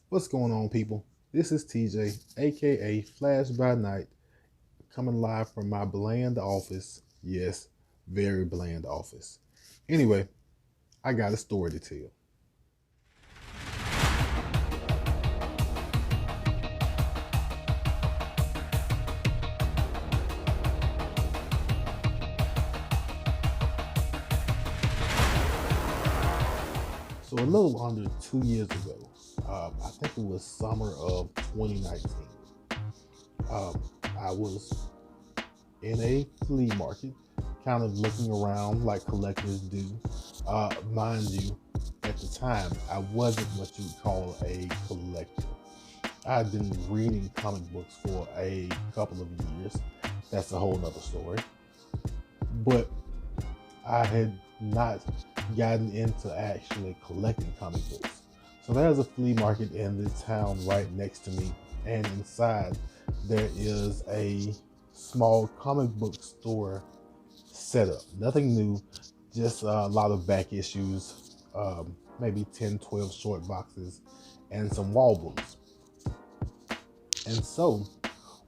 What's going on, people? This is TJ, aka Flash by Night, coming live from my bland office. Yes, very bland office. Anyway, I got a story to tell. So, a little under 2 years ago, I think it was summer of 2019, um, I was in a flea market, kind of looking around like collectors do. Mind you, at the time, I wasn't what you would call a collector. I had been reading comic books for a couple of years. That's a whole nother story. But I had not gotten into actually collecting comic books. So there's a flea market in the town right next to me, and inside there is a small comic book store setup. Nothing new, just a lot of back issues, maybe 10, 12 short boxes, and some wall books. And so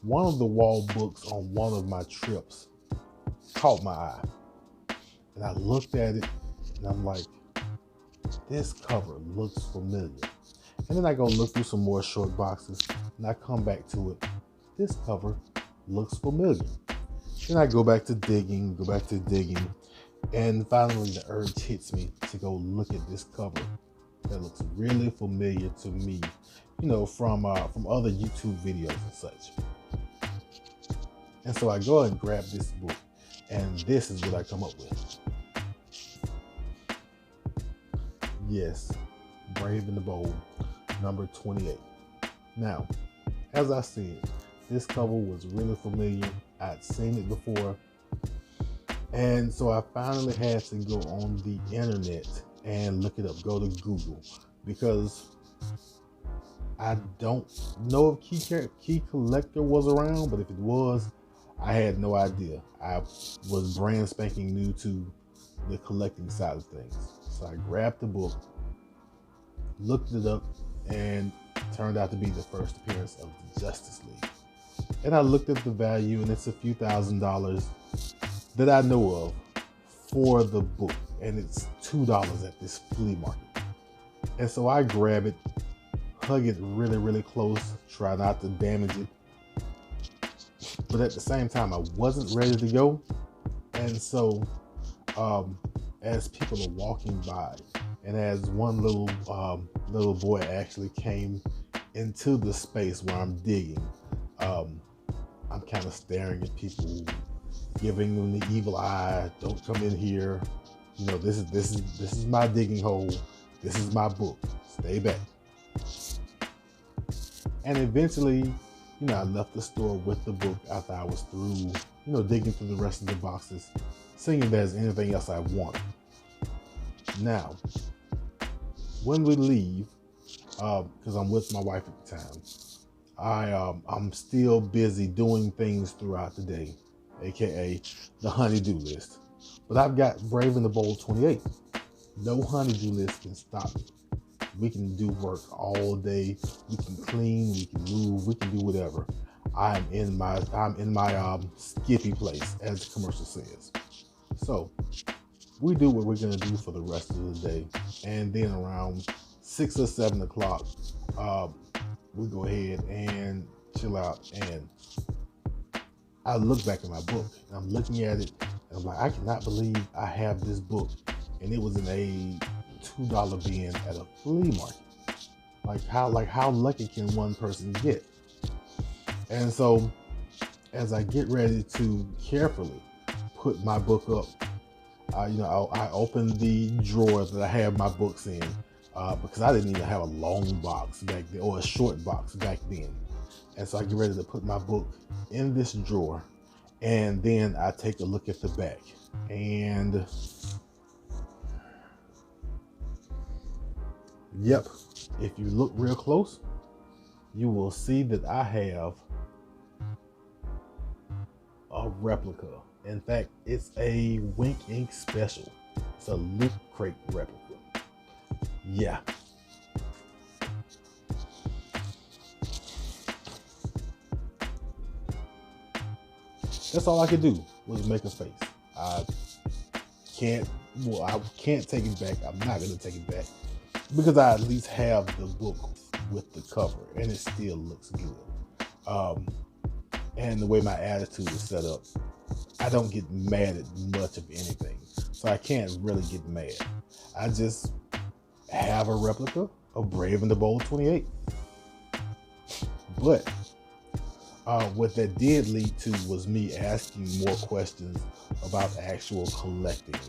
one of the wall books on one of my trips caught my eye. And I looked at it and I'm like, this cover looks familiar. And then I go look through some more short boxes and I come back to it. This cover looks familiar. Then I go back to digging, and finally the urge hits me to go look at this cover that looks really familiar to me, from other YouTube videos and such. And so I go and grab this book, and this is what I come up with. Yes, Brave and the Bold, number 28. Now, as I said, this cover was really familiar. I'd seen it before. And so I finally had to go on the internet and look it up, go to Google, because I don't know if Key Collector was around, but if it was, I had no idea. I was brand spanking new to the collecting side of things. So I grabbed the book, looked it up, and it turned out to be the first appearance of the Justice League. And I looked at the value, and it's a few $1,000s that I know of for the book, and it's $2 at this flea market. And so I grab it, hug it really, really close, try not to damage it. But at the same time, I wasn't ready to go. And so as people are walking by, and as one little boy actually came into the space where I'm digging, I'm kind of staring at people, giving them the evil eye. Don't come in here. This is my digging hole. This is my book. Stay back. And eventually, I left the store with the book after I was through, digging through the rest of the boxes, seeing if there's anything else I wanted. Now, when we leave, because I'm with my wife at the time, I'm still busy doing things throughout the day, aka the honeydew list. But I've got Brave and the Bold 28. No honeydew list can stop me. We can do work all day. We can clean. We can move. We can do whatever. I'm in my skippy place, as the commercial says. So we do what we're gonna do for the rest of the day, and then around 6 or 7 o'clock, we go ahead and chill out. And I look back at my book, and I'm looking at it, and I'm like, I cannot believe I have this book, and it was in a $2 bin at a flea market. How lucky can one person get? And so as I get ready to carefully put my book up, I open the drawer that I have my books in, because I didn't even have a long box back then, or a short box back then. And so I get ready to put my book in this drawer, and then I take a look at the back. And yep, if you look real close, you will see that I have a replica. In fact, it's a Wink Ink special. It's a Loot Crate replica. Yeah. That's all I could do was make a face. I can't, I can't take it back. I'm not going to take it back because I at least have the book with the cover and it still looks good. And the way my attitude is set up, I don't get mad at much of anything. So I can't really get mad. I just have a replica of Brave and the Bold 28. But what that did lead to was me asking more questions about actual collecting,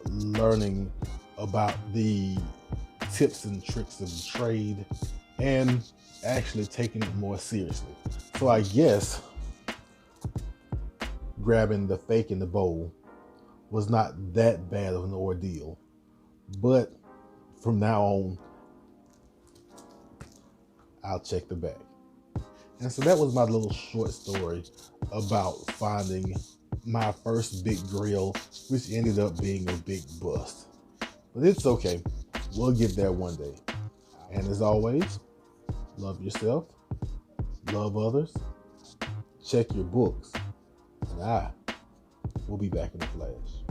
learning about the tips and tricks of the trade, and actually taking it more seriously. So I guess grabbing the fake in the bowl was not that bad of an ordeal. But from now on, I'll check the bag. And so that was my little short story about finding my first big grill, which ended up being a big bust. But it's okay. We'll get there one day. And as always, love yourself, love others, check your books, and I will be back in a flash.